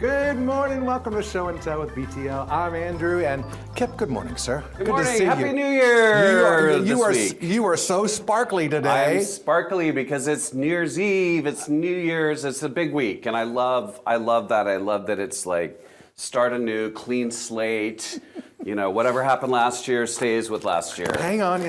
Good morning. Welcome to Show and Tell with BTL. I'm Andrew, and Kip, good morning, sir. Good to morning. see Happy you. New Year You are so sparkly today. I'm sparkly because it's New Year's Eve, it's New Year's, it's a big week, and I love that. I love that it's like start anew, clean slate. You know, whatever happened last year stays with last year. Hang on.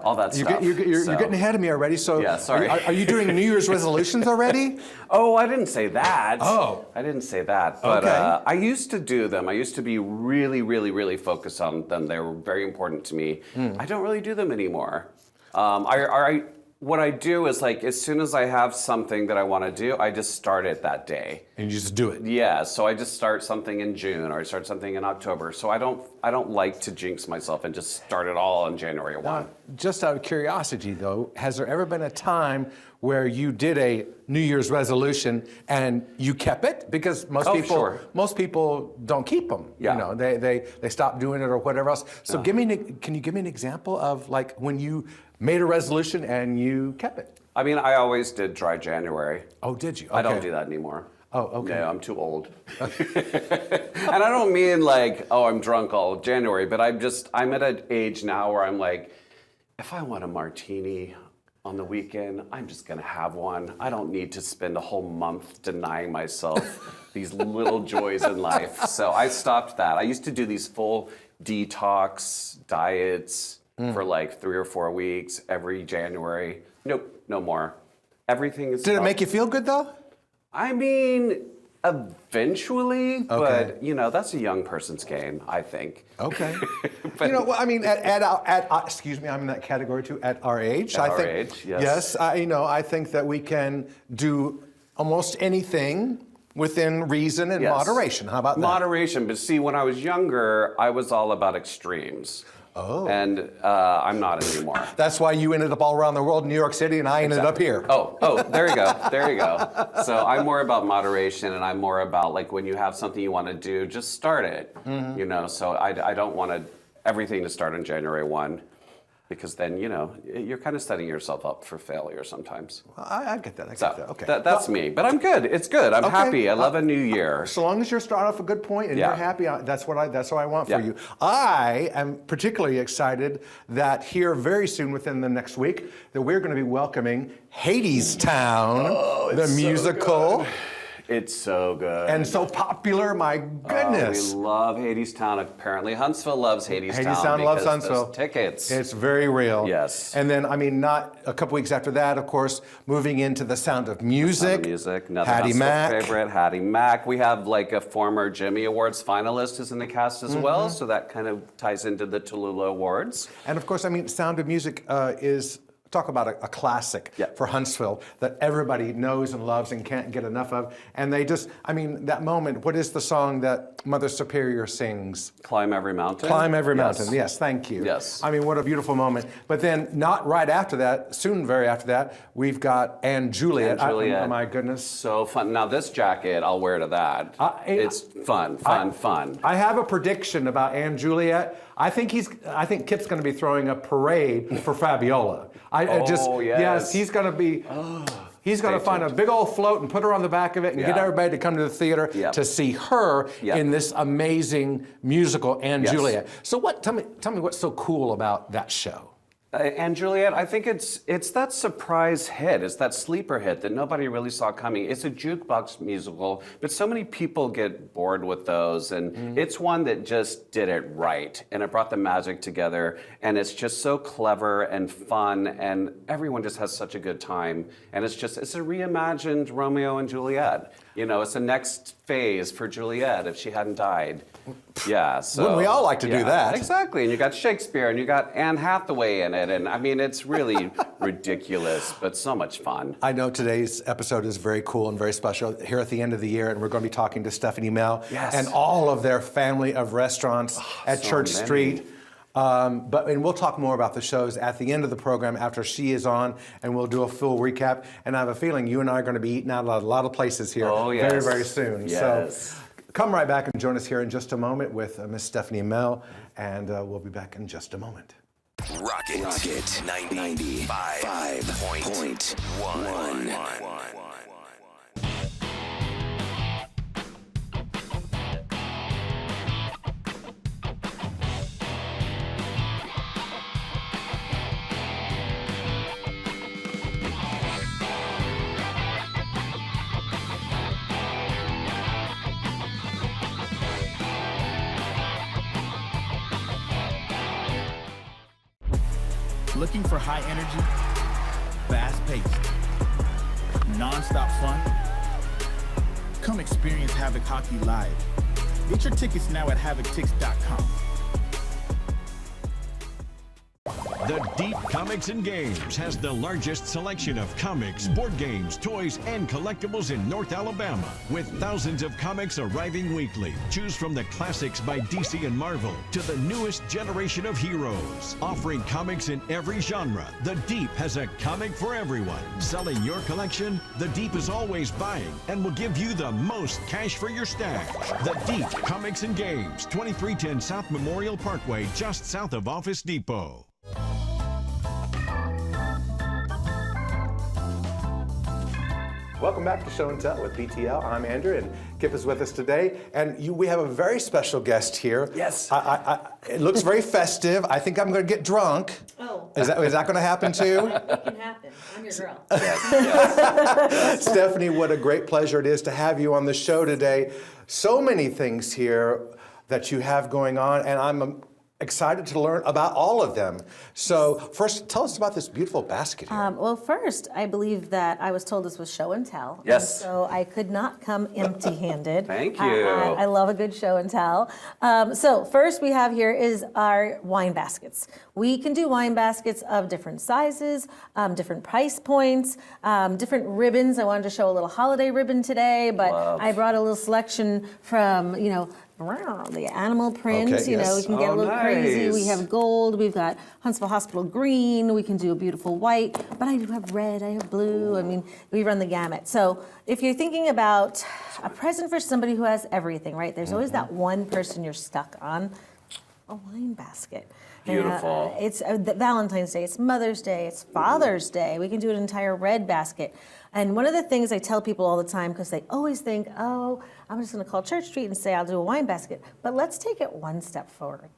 All that stuff. You're getting ahead of me already. So yeah, sorry. Are you doing New Year's resolutions already? Oh, I didn't say that. Oh. I didn't say that. But Okay. I used to do them. I used to be really focused on them. They were very important to me. I don't really do them anymore. What I do is, like, as soon as I have something that I want to do, I just start it that day. And you just do it. Yeah, so I just start something in June or I start something in October. So I don't like to jinx myself and just start it all on January 1. Just out of curiosity, though, has there ever been a time where you did a New Year's resolution and you kept it? Because most people don't keep them. Yeah. You know, they stop doing it or whatever else. So can you give me an example of, like, when you made a resolution and you kept it? I mean, I always did dry January. Oh, did you? Okay. I don't do that anymore. Oh, okay. No, I'm too old. And I don't mean like, oh, I'm drunk all of January, but I'm at an age now where I'm like, if I want a martini on the weekend, I'm just gonna have one. I don't need to spend a whole month denying myself these little joys in life. So I stopped that. I used to do these full detox diets for like 3 or 4 weeks every January. Nope, no more. Everything is. Did it make you feel good, though? I mean, eventually, but you know, that's a young person's game, I think. Okay. You know, well, I mean, excuse me, I'm in that category too. At our age, At our age, yes. Yes, I think that we can do almost anything within reason and Yes. moderation. How about that? Moderation, but see, when I was younger, I was all about extremes. Oh. And I'm not anymore. That's why you ended up all around the world in New York City, and I ended up here. Oh, there you go. There you go. So I'm more about moderation, and I'm more about, like, when you have something you want to do, just start it. You know, so I don't want everything to start on January 1, because then, you know, you're kind of setting yourself up for failure sometimes. Well, I get that. I get So that. Okay. that's me. But I'm good. It's good. I'm happy. I love a new year. So long as you're starting off a good point and Yeah. you're happy, that's what I want for Yeah. you. I am particularly excited that here very soon, within the next week, that we're going to be welcoming HADESTOWN, the musical. It's so good. And so popular, my goodness. We love HADESTOWN. Apparently, Huntsville loves HADESTOWN. HADESTOWN loves because Huntsville. those tickets. It's very real. Yes. And then, I mean, not a couple weeks after that, of course, moving into The Sound of Music. Sound of Music. Another Hattie Huntsville Mack. favorite, Hattie Mack. We have like a former Jimmy Awards finalist who's in the cast as well, so that kind of ties into the Tallulah Awards. And of course, I mean, Sound of Music is, talk about a classic for Huntsville that everybody knows and loves and can't get enough of. And they just, I mean, that moment, what is the song that Mother Superior sings? Climb Every Mountain. Climb Every Mountain. Yes, thank you. Yes. I mean, what a beautiful moment. But then, not right after that, soon, very after that, we've got Anne Juliet. Juliet. My goodness. So fun. Now this jacket, I'll wear to that. It's fun. I have a prediction about Anne Juliet. I think Kip's going to be throwing a parade for Fabiola. Yes, he's going to be. He's going to find a big old float and put her on the back of it and get everybody to come to the theater to see her in this amazing musical, Anne Juliet. So tell me what's so cool about that show? And Juliet, I think it's that surprise hit. It's that sleeper hit that nobody really saw coming. It's a jukebox musical, but so many people get bored with those, and it's one that just did it right, and it brought the magic together, and it's just so clever and fun, and everyone just has such a good time, and it's a reimagined Romeo and Juliet. You know, it's the next phase for Juliet if she hadn't died. Yeah, so Wouldn't we all like to do that? Exactly, and you got Shakespeare, and you got Anne Hathaway in it, and I mean, it's really ridiculous, but so much fun. I know today's episode is very cool and very special here at the end of the year, and we're going to be talking to Stephanie Mell and all of their family of restaurants at Church Street. And we'll talk more about the shows at the end of the program after she is on, and we'll do a full recap. And I have a feeling you and I are going to be eating out at a lot of places here very, very soon. Yes. So come right back and join us here in just a moment with Miss Stephanie Mell, and we'll be back in just a moment. Rocket 95.1. Looking for high energy, fast-paced, non-stop fun? Come experience Havoc Hockey live. Get your tickets now at HavocTix.com. The Deep Comics and Games has the largest selection of comics, board games, toys, and collectibles in North Alabama, with thousands of comics arriving weekly. Choose from the classics by DC and Marvel to the newest generation of heroes. Offering comics in every genre, The Deep has a comic for everyone. Selling your collection, The Deep is always buying and will give you the most cash for your stash. The Deep Comics and Games, 2310 South Memorial Parkway, just south of Office Depot. Welcome back to Show and Tell with BTL. I'm Andrew, and Kip is with us today. And we have a very special guest here. Yes. It looks very festive. I think I'm going to get drunk. Oh. Is that going to happen too? It can happen. I'm your girl. Stephanie, what a great pleasure it is to have you on the show today. So many things here that you have going on, and I'm excited to learn about all of them. So first, tell us about this beautiful basket here. Well, first, I believe that I was told this was show and tell. Yes. And so I could not come empty-handed. Thank you. I love a good show and tell. So first we have here is our wine baskets. We can do wine baskets of different sizes, different price points, different ribbons. I wanted to show a little holiday ribbon today, but I brought a little selection from, the animal print. Okay, yes. We can get a little crazy. We have gold. We've got Huntsville Hospital green. We can do a beautiful white, but I do have red. I have blue. I mean, we run the gamut. So if you're thinking about a present for somebody who has everything, right? There's always that one person you're stuck on. A wine basket. Beautiful. It's Valentine's Day, it's Mother's Day, it's Father's Day. We can do an entire red basket. And one of the things I tell people all the time, because they always think, oh, I'm just going to call ChurchStreet and say I'll do a wine basket. But let's take it one step forward.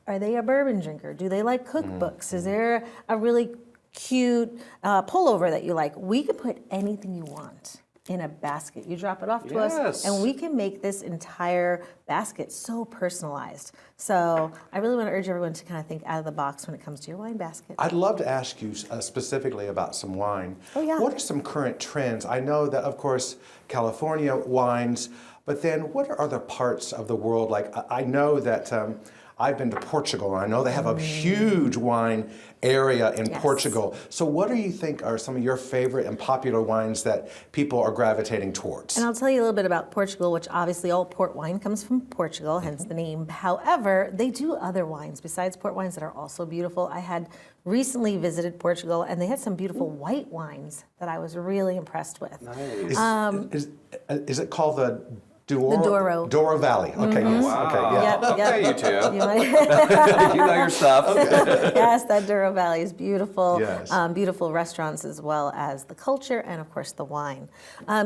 Are they a bourbon drinker? Do they like cookbooks? Is there a really cute pullover that you like? We can put anything you want in a basket. You drop it off to us, and we can make this entire basket so personalized. So I really want to urge everyone to kind of think out of the box when it comes to your wine basket. I'd love to ask you specifically about some wine. Oh, yeah. What are some current trends? I know that, of course, California wines, but then what are other parts of the world? Like, I know that I've been to Portugal, and I know they have a huge wine area in Portugal. So what do you think are some of your favorite and popular wines that people are gravitating towards? And I'll tell you a little bit about Portugal, which obviously all port wine comes from Portugal, hence the name. However, they do other wines besides port wines that are also beautiful. I had recently visited Portugal, and they had some beautiful white wines that I was really impressed with. Nice. Is it called the Douro? Douro. Douro Valley. Okay, yes. Wow. Okay, yeah. Okay, you two. You might- You know your stuff. Yes, that Douro Valley is beautiful. Yes. Beautiful restaurants as well as the culture and of course the wine.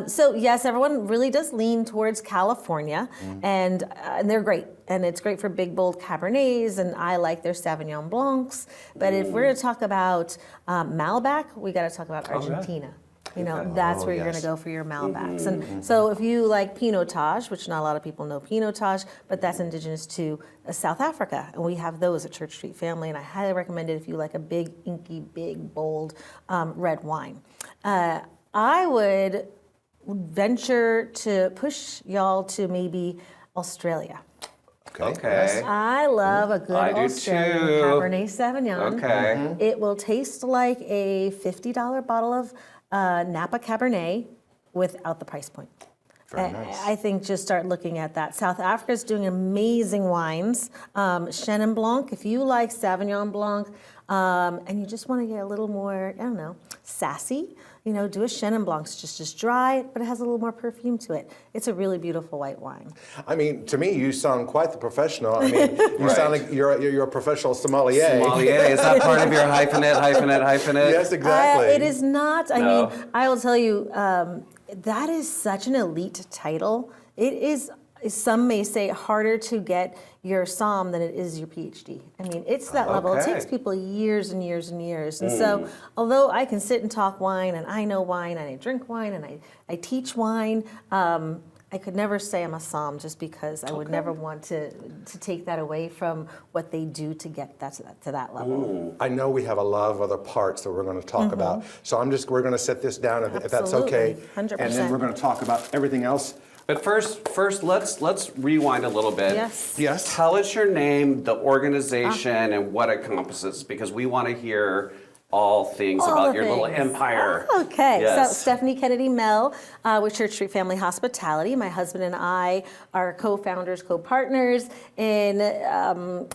So yes, everyone really does lean towards California, and they're great. And it's great for big, bold Cabernets, and I like their Sauvignon Blancs. But if we're going to talk about Malbec, we got to talk about Argentina. That's where you're going to go for your Malbecs. And so if you like Pinotage, which not a lot of people know Pinotage, but that's indigenous to South Africa, and we have those at ChurchStreet Family, and I highly recommend it if you like a big, inky, big, bold red wine. I would venture to push y'all to maybe Australia. Okay. I love a good I do Australian too. Cabernet Sauvignon. Okay. It will taste like a $50 bottle of Napa Cabernet without the price point. Very nice. I think just start looking at that. South Africa's doing amazing wines. Chenin Blanc, if you like Sauvignon Blanc, and you just want to get a little more, I don't know, sassy, do a Chenin Blanc. It's just dry, but it has a little more perfume to it. It's a really beautiful white wine. I mean, to me, you sound quite the professional. I mean, you sound like you're a professional sommelier. Sommelier, is that part of your hyphenate? Yes, exactly. It is not. I mean, I will tell you, that is such an elite title. It is, some may say, harder to get your SOM than it is your PhD. I mean, it's that level. It takes people years and years and years. And so, although I can sit and talk wine, and I know wine, and I drink wine, and I teach wine, I could never say I'm a somm just because I would never want to take that away from what they do to get that to that level. I know we have a lot of other parts that we're going to talk about, so we're going to set this down if that's okay. 100%. And then we're going to talk about everything else. But first, let's rewind a little bit. Yes. Yes. Tell us your name, the organization, and what it encompasses, because we want to hear all things All about the your little things. empire. Okay, Yes. so Stephanie Mell with ChurchStreet Family Hospitality. My husband and I are co-founders, co-partners in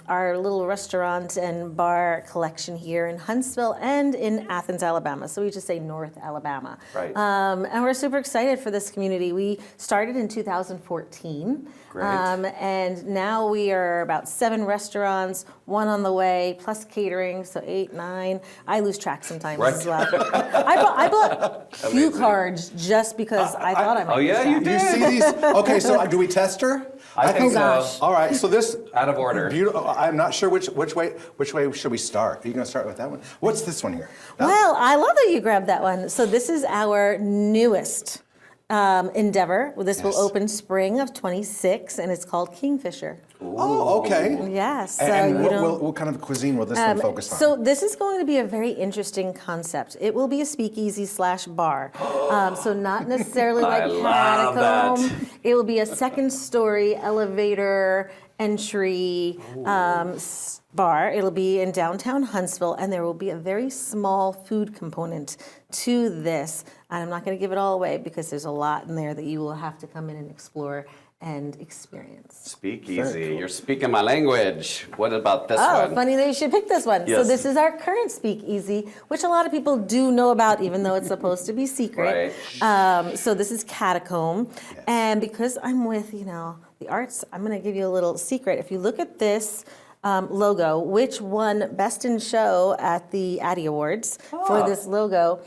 our little restaurant and bar collection here in Huntsville and in Athens, Alabama. So we just say North Alabama. Right. And we're super excited for this community. We started in 2014. Great. And now we are about 7 restaurants, 1 on the way, plus catering, so 8, 9. I lose track sometimes Right. as well. I bought cue cards just because I thought I might. Oh, yeah, lose you track. did. You see these? Okay, so do we test her? I think so. Gosh. All right, so this Out of order. I'm not sure which way should we start. Are you going to start with that one? What's this one here? Well, I love that you grabbed that one. So this is our newest endeavor. This will Yes. open spring of 26, and it's called Kingfisher. Oh, okay. Yes. So And you know. what kind of cuisine will this one focus on? So this is going to be a very interesting concept. It will be a speakeasy / bar. So not necessarily like I love Catacomb. that. It will be a second story elevator entry bar. It'll be in downtown Huntsville, and there will be a very small food component to this. And I'm not going to give it all away because there's a lot in there that you will have to come in and explore and experience. Speakeasy. You're speaking my language. What about this Oh, one? funny that you should pick this one. So Yes. this is our current speakeasy, which a lot of people do know about, even though it's supposed to be secret. So this is Catacomb. And because I'm with, the arts, I'm going to give you a little secret. If you look at this logo, which won Best in Show at the Addy Awards for this logo,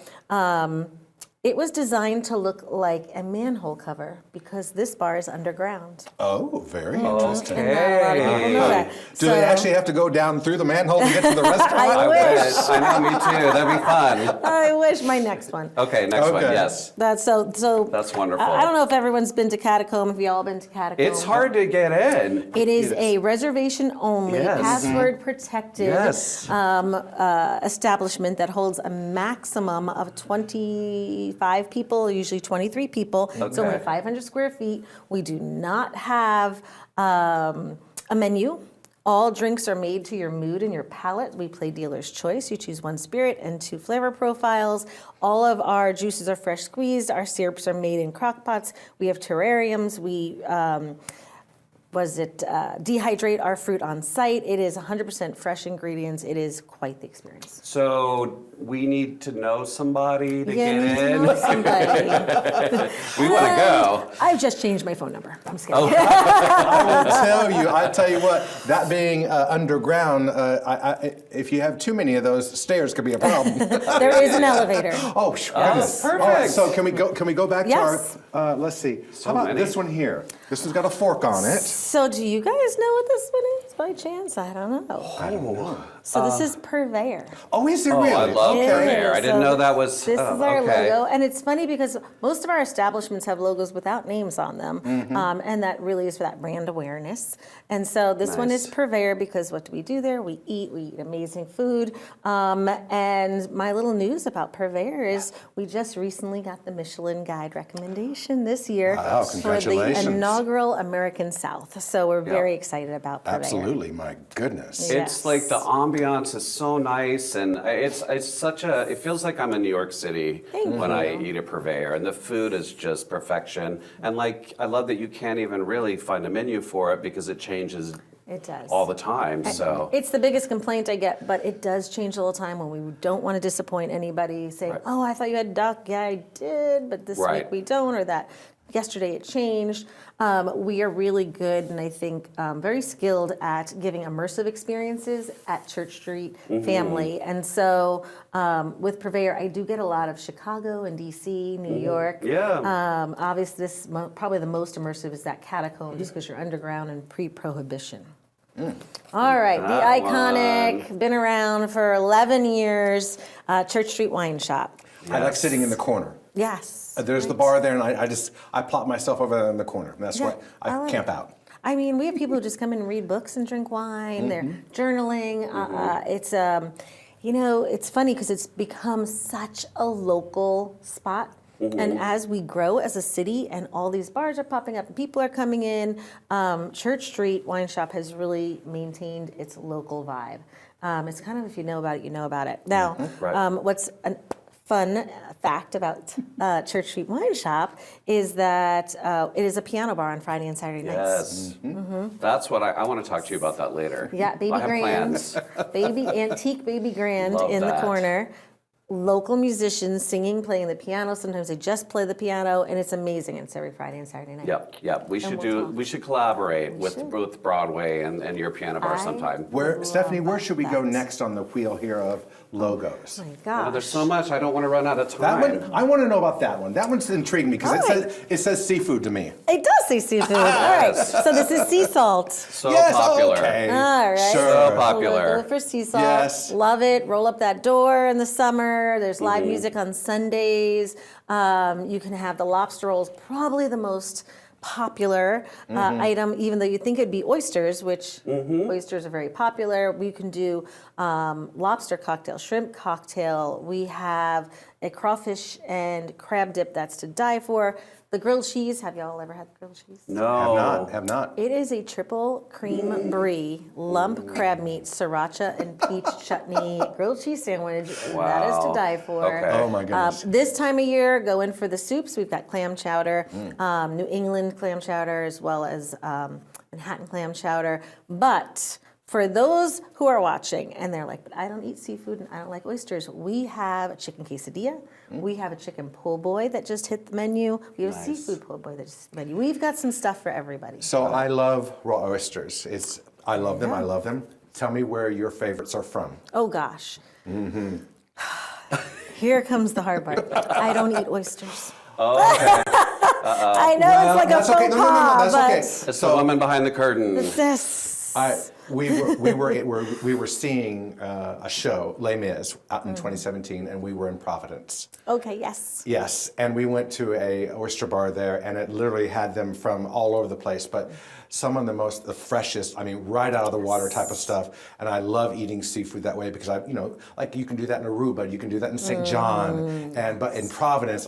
it was designed to look like a manhole cover because this bar is underground. Oh, very interesting. And not a lot of people know that. Do they actually have to go down through the manhole to get to the restaurant? I wish. I know, me too. That'd be fun. I wish. My next one. Okay, next one. Okay. Yes. That's That's wonderful. I don't know if everyone's been to Catacomb. Have you all been to Catacomb? It's hard to get in. It is a reservation only, Yes. password protected Yes. establishment that holds a maximum of 25 people, usually 23 people. It's only Okay. 500 square feet. We do not have a menu. All drinks are made to your mood and your palate. We play dealer's choice. You choose 1 spirit and 2 flavor profiles. All of our juices are fresh squeezed. Our syrups are made in crock pots. We have terrariums. We dehydrate our fruit on site. It is 100% fresh ingredients. It is quite the experience. So we need to know somebody to You get need to in. know somebody. We want to go. I've just changed my phone number. I'm scared. I tell you what, that being underground, if you have too many of those, stairs could be a problem. There is an elevator. Oh, goodness. perfect. All right, so can we go back Yes. to our, let's see. So How about many. this one here? This one's got a fork on it. So do you guys know what this one is by chance? I don't know. I don't know. So this is Purveyor. Oh, is it really? I love It Purveyor. is. I didn't So know that was. This is our okay. logo, and it's funny because most of our establishments have logos without names on them, and that really is for that brand awareness. And so this one is Nice. Purveyor because what do we do there? We eat amazing food. And my little news about Purveyor is we just recently got the Michelin Guide recommendation this year Wow, for the congratulations. inaugural American South. So we're very excited about Purveyor. Absolutely, my goodness. Yeah. It's like the ambiance is so nice, and it's such a. It feels like I'm in New York City when I eat a Purveyor, and the food is just perfection. And like, I love that you can't even really find a menu for it because it changes It does. all the time. So It's the biggest complaint I get, but it does change all the time when we don't want to disappoint anybody saying, Right. oh, I thought you had duck. Yeah, I did, but this Right. week we don't, or that yesterday it changed. We are really good and I think very skilled at giving immersive experiences at Church Street Family. And so with Purveyor, I do get a lot of Chicago and DC, New York. Yeah. Obviously, probably the most immersive is that Catacomb, just because you're underground and pre-prohibition. All right, the That iconic, been around for 11 years, Church Street Wine Shop. I like sitting in the corner. Yes. There's the bar there, and I plop myself over there in the corner. And that's why I like camp it. out. I mean, we have people who just come in and read books and drink wine. They're journaling. It's it's funny because it's become such a local spot. And as we grow as a city and all these bars are popping up and people are coming in, Church Street Wine Shop has really maintained its local vibe. It's kind of, if you know about it, you know about it. Now, what's a fun fact about Church Street Wine Shop is that it is a piano bar on Friday and Saturday nights. Yes. That's what I want to talk to you about that later. Yeah, baby I have grand, plans. antique baby grand Love in that. the corner. Local musicians singing, playing the piano. Sometimes they just play the piano, and it's amazing. It's every Friday and Saturday night. Yep. We should collaborate with Broadway and your piano bar sometime. Stephanie, where should we go next on the wheel here of logos? Oh my gosh. Oh, there's so much. I don't want to run out of That time. one, I want to know about that one. That one's intrigued me because it says seafood to me. It does say seafood. All right. So this is sea salt. So yes, popular. okay. All right. Sure. So popular. Go for sea salt. Yes. Love it. Roll up that door in the summer. There's live music on Sundays. You can have the lobster rolls, probably the most popular item, even though you think it'd be oysters, which oysters are very popular. We can do lobster cocktail, shrimp cocktail. We have a crawfish and crab dip that's to die for. The grilled cheese, have y'all ever had grilled cheese? No. Have not. It is a triple cream brie, lump crab meat, sriracha, and peach chutney grilled cheese sandwich. Wow. That is to die for. Okay. Oh my goodness. This time of year, go in for the soups. We've got clam chowder, New England clam chowder, as well as Manhattan clam chowder. But for those who are watching and they're like, but I don't eat seafood and I don't like oysters, we have a chicken quesadilla. We have a chicken po' boy that just hit the menu. We have a seafood po' boy that just hit the menu. We've got some stuff for everybody. So I love raw oysters. I love them. I love them. Tell me where your favorites are from. Oh gosh. Here comes the hard part. I don't eat oysters. Oh, okay. I know it's like a that's faux okay. No, pas, that's okay. It's the woman behind the curtain. but this. We were seeing a show, Les Mis, out in 2017, and we were in Providence. Okay, yes. Yes, and we went to a oyster bar there, and it literally had them from all over the place, but some of the freshest, I mean, right out of the water type of stuff. And I love eating seafood that way because like you can do that in Aruba, you can do that in St. John, but in Providence,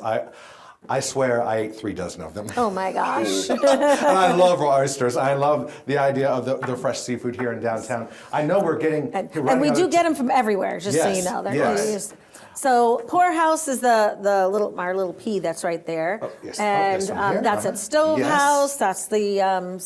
I swear I ate 3 dozen of them. Oh my gosh. And I love raw oysters. I love the idea of the fresh seafood here in downtown. I know we're getting... And we do get them from everywhere, just so you know. Yes. So Poorhouse is our little P that's right there. Oh, yes. And that's at Stove Yes. House. That's the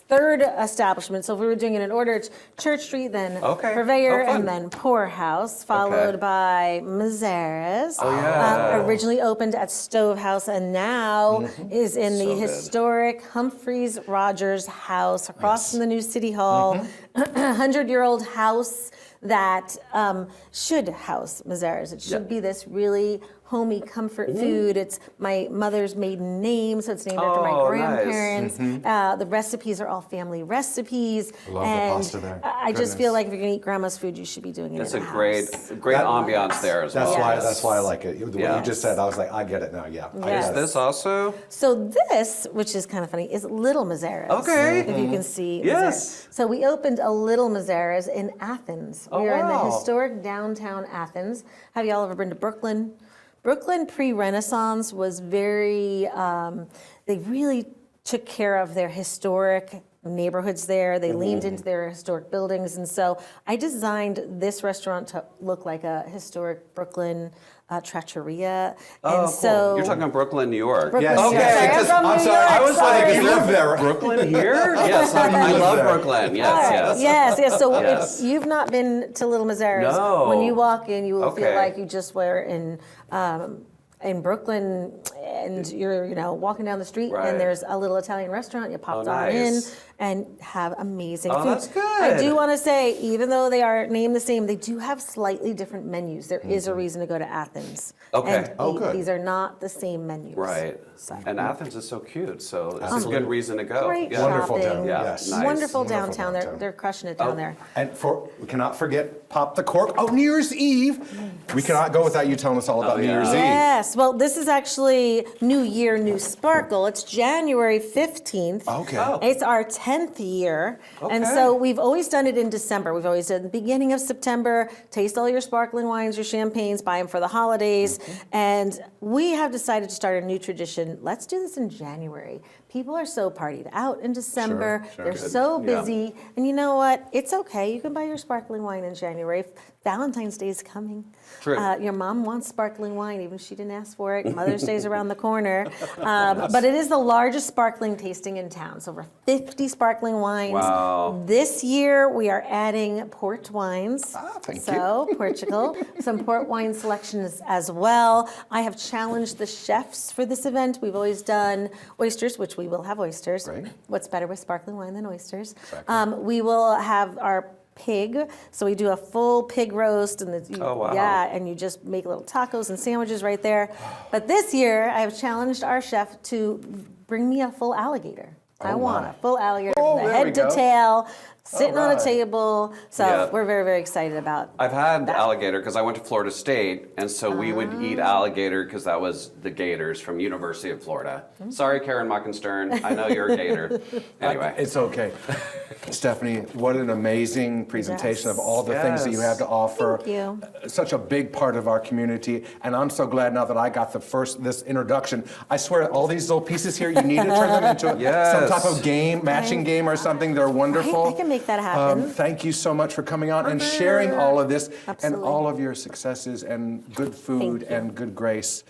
third establishment. So if we were doing it in order, it's Church Street, then Purveyor, fun. and then Poorhouse, followed by Mazara's. Oh, yeah. Originally opened at Stove House and now is in the So good. historic Humphreys Rogers House across from the new City Hall. 100-year-old house that should house Mazara's. It should be this really homey comfort food. It's my mother's maiden name, so it's named after my Oh, grandparents. The recipes are all family recipes. I love the pasta there. I just feel like if you're gonna eat grandma's food, you should be doing it It's in a the great house. ambiance there as well. That's why I like it. What you just said, I was like, I get it now, yeah. I Yes. get Is it. this also? So this, which is kind of funny, is Little Mazara's. Okay. If you can see. Yes. Mazara's. So we opened a Little Mazara's in Athens. We are in the wow. historic downtown Athens. Have y'all ever been to Brooklyn? Brooklyn pre-Renaissance was very, they really took care of their historic neighborhoods there. They leaned into their historic buildings. And so I designed this restaurant to look like a historic Brooklyn trattoria. Oh, and so cool. You're talking Brooklyn, New York. Yes, Brooklyn, yes, New York. because I'm from I'm New sorry, York, I was like, sorry. you live there. Brooklyn here? Yes, I love Brooklyn. Yes, yes. Yes. So Yes. if you've not been to Little Mazara's, No. when you walk in, you will feel Okay. like you just were in Brooklyn, and you're walking down the street, Right. and there's a little Italian restaurant. You pop Oh, on in nice. and have amazing Oh, food. that's good. I do want to say, even though they are named the same, they do have slightly different menus. There is a reason to go to Athens. Okay. And Oh, eat. good. These are not the same menus. Right. So. And Athens is so cute, so it's a good reason to go. Great Wonderful shopping. town, yes. Nice. Wonderful Wonderful downtown. downtown. They're crushing it down there. And we cannot forget Pop the Cork. Oh, New Year's Eve. We cannot go without you telling us all about New Year's Eve. Yes. Well, this is actually New Year, New Sparkle. It's January 15th. Okay. Oh. It's our 10th year. And Okay. so we've always done it in December. We've always done the beginning of September, taste all your sparkling wines, your champagnes, buy them for the holidays. And we have decided to start a new tradition. Let's do this in January. People are so partied out in December. Sure, They're good. so Yeah. busy. And you know what? It's okay. You can buy your sparkling wine in January. Valentine's Day is coming. True. Your mom wants sparkling wine, even if she didn't ask for it. Mother's Day's around the corner. But it is the largest sparkling tasting in town. So over 50 sparkling wines. Wow. This year we are adding port wines. Thank So Portugal, some port wine selections as well. I have challenged the chefs for this event. We've always done oysters, which we will have oysters. Great. What's better with sparkling wine than oysters? We will have our pig, so we do a full pig roast, and Oh, wow. yeah, and you just make little tacos and sandwiches right there. But this year, I have challenged our chef to bring me a full alligator. I want a full alligator Oh, from the there we head to go. tail, sitting on right. a table. So Yeah. we're very, very excited about. I've had alligator because I went to Florida State, and so we would eat alligator because that was the Gators from University of Florida. Sorry, Karen Mockenstern, I know you're a Gator. Anyway, It's okay. Stephanie, what an amazing presentation of all the things that you have to offer. Thank you. Such a big part of our community, and I'm so glad now that I got this introduction. I swear, all these little pieces here, you need to turn them into some type of game, matching game or something. They're wonderful. I can make that happen. Thank you so much for coming on and sharing all of this and Absolutely. all of your successes and good food Thank you. and good grace.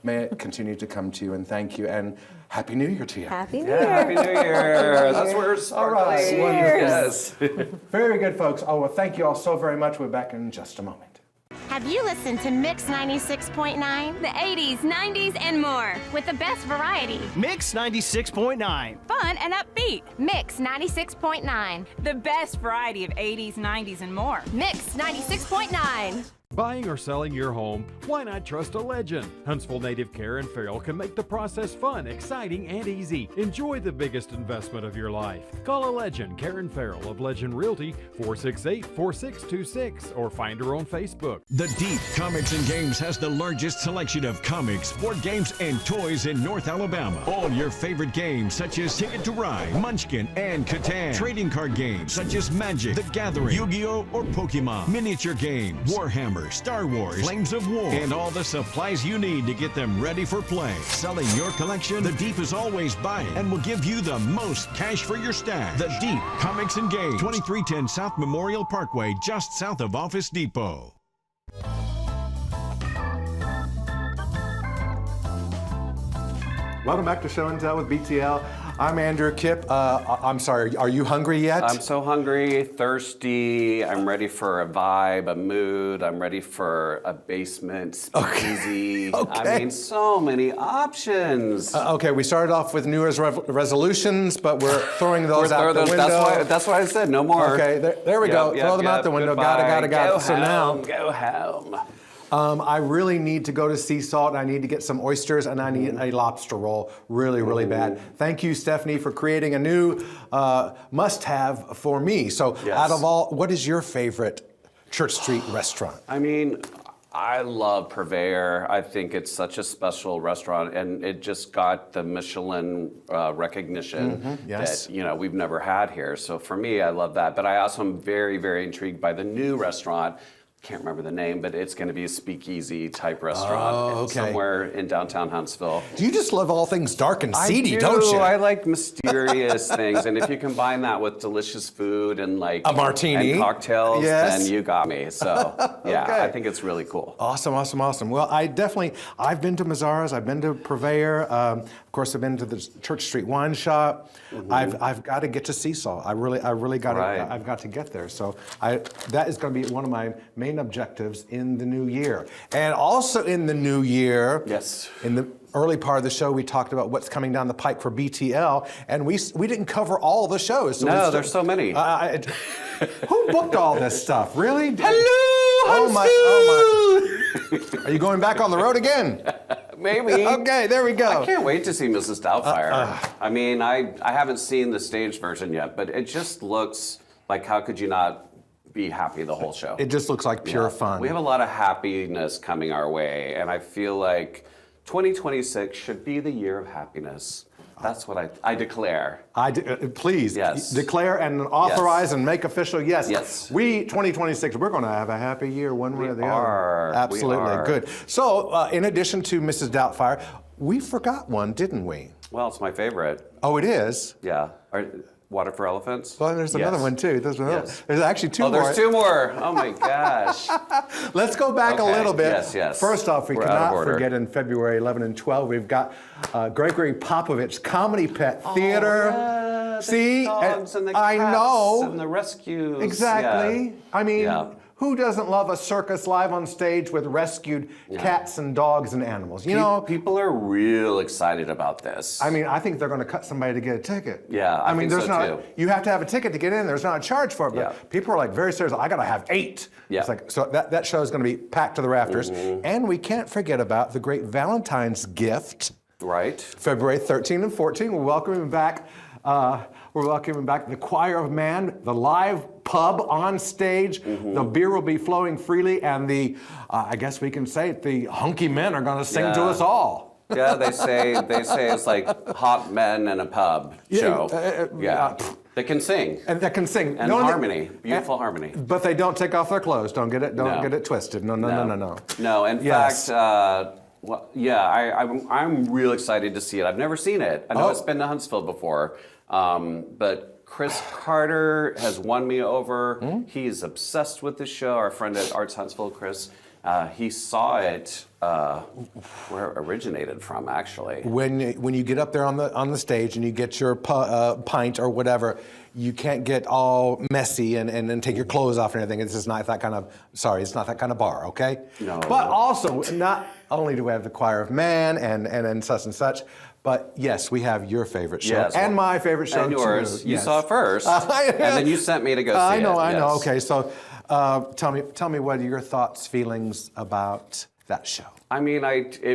May it continue to come to you, and thank you, and Happy New Year to you. Happy New yeah, Year. Happy New Year. That's where it's All right. sparkling. Cheers. Yes. Very good, folks. Oh, well, thank you all so very much. We're back in just a moment. Have you listened to Mix 96.9? The 80s, 90s, and more. With the best variety. Mix 96.9. Fun and upbeat. Mix 96.9. The best variety of 80s, 90s, and more. Mix 96.9. Buying or selling your home, why not trust a legend? Huntsville Native Care and Farrell can make the process fun, exciting, and easy. Enjoy the biggest investment of your life. Call a legend, Karen Farrell of Legend Realty, 468-4626, or find her on Facebook. The Deep Comics and Games has the largest selection of comics, board games, and toys in North Alabama. All your favorite games such as Ticket to Ride, Munchkin, and Catan. Trading card games such as Magic, The Gathering, Yu-Gi-Oh! Or Pokemon. Miniature games, Warhammer, Star Wars, Flames of War, and all the supplies you need to get them ready for play. Selling your collection, The Deep is always buying and will give you the most cash for your stash. The Deep Comics and Games, 2310 South Memorial Parkway, just south of Office Depot. Welcome back to Show and Tell with BTL. I'm Andrew Kipp. I'm sorry, are you hungry yet? I'm so hungry, thirsty. I'm ready for a vibe, a mood. I'm ready for a basement speakeasy. Okay. I mean, so many options. Okay, we started off with New Year's resolutions, but we're throwing those out the window. That's why I said no more. Okay, there we go. Throw them out the window. Goodbye. Gotta. Go So home, now, go home. I really need to go to Sea Salt, and I need to get some oysters, and I need a lobster roll really, really bad. Thank you, Stephanie, for creating a new must-have for me. So out of all, what is your favorite Church Street restaurant? I mean, I love Purveyor. I think it's such a special restaurant, and it just got the Michelin recognition Yes. that we've never had here. So for me, I love that. But I also am very, very intrigued by the new restaurant. Can't remember the name, but it's going to be a speakeasy type restaurant somewhere in downtown Huntsville. You just love all things dark and seedy, don't you? I like mysterious things, and if you combine that with delicious food and like a martini and cocktails, yes. then you got me. So yeah, Okay. I think it's really cool. Awesome. Well, I've been to Mazara's, I've been to Purveyor, of course I've been to the Church Street Wine Shop. I've got to get to Sea Salt. I really got to, I've got to get there. So that is going to be one of my main objectives in the new year. And also in the new year, Yes. in the early part of the show, we talked about what's coming down the pike for BTL, and we didn't cover all the shows. So No, there's so many. who booked all this stuff? Really? Hello, Oh my! Are you going back on the road again? Maybe. Okay, there we go. I can't wait to see Mrs. Doubtfire. I mean, I haven't seen the stage version yet, but it just looks like, how could you not be happy the whole show? It just looks like pure fun. We have a lot of happiness coming our way, and I feel like 2026 should be the year of happiness. That's what I declare. Please, yes. Declare and authorize and make official. Yes. Yes. We, 2026, we're going to have a happy year one way or the are. other. Absolutely. We are. Good. So, in addition to Mrs. Doubtfire, we forgot one, didn't we? Well, it's my favorite. Oh, it is? Yeah. Water for Elephants? Well, there's another one, too. There's actually two more. Oh, there's two more. Oh, my gosh. Let's go back a little bit. Yes, yes. First off, we We're cannot out of order. forget in February 11 and 12, we've got Gregory Popovich Comedy Pet Theater. Yeah, See? the dogs and the I cats know. and the rescues. Exactly. Yeah. I mean, Yeah. who doesn't love a circus live on stage with rescued cats and dogs and animals? You know, People are real excited about this. I mean, I think they're going to cut somebody to get a ticket. Yeah, I mean, think there's so, not. too. You have to have a ticket to get in. There's not a charge for it. But Yeah. people are like very serious. I got to have 8. Yeah. It's like so that show is going to be packed to the rafters. Mm-hmm. And we can't forget about the great Valentine's gift. Right? February 13 and 14. We're welcoming back. We're welcoming back the Choir of Man, the live pub on stage. Mm-hmm. The beer will be flowing freely, and the I guess we can say it, the hunky men are going to sing to Yeah. us all. Yeah, they say it's like hot men in a pub show. Yeah. They can sing. And that can sing. And harmony. Beautiful harmony. But they don't take off their clothes. Don't get it. Don't No. get it twisted. No. No, in Yes. fact, well, yeah, I'm real excited to see it. I've never seen it. I know Oh. it's been to Huntsville before, but Chris Carter has won me over. He's obsessed with the show. Our friend at Arts Huntsville, Chris, he saw it where it originated from, actually. When you get up there on the stage and you get your pint or whatever, you can't get all messy and then take your clothes off and everything. It's just not that kind of. Sorry, it's not that kind of bar. Okay. No. But also, not only do we have the Choir of Man and such and such. But yes, we have your favorite show Yes, and well, my favorite show and yours. too. You Yes. saw it first, and then you sent me to go see I it. know. Yes. Okay, so tell me what are your thoughts, feelings about that show? I mean,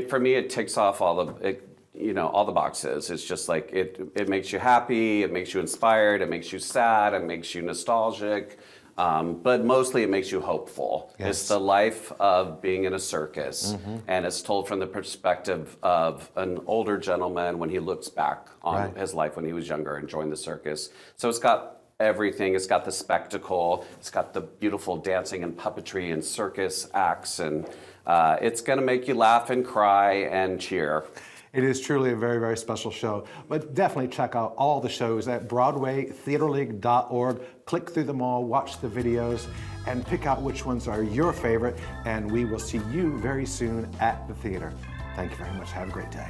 for me, it ticks off all the boxes. It's just like it makes you happy, it makes you inspired, it makes you sad, it makes you nostalgic. But mostly it makes you hopeful. Yes. It's the life of being in a circus, and it's told from the perspective of an older gentleman when he looks back on his life when he was younger and joined the circus. So it's got everything. It's got the spectacle. It's got the beautiful dancing and puppetry and circus acts, and it's going to make you laugh and cry and cheer. It is truly a very, very special show. But definitely check out all the shows at BroadwayTheaterLeague.org. Click through them all, watch the videos, and pick out which ones are your favorite. And we will see you very soon at the theater. Thank you very much. Have a great day.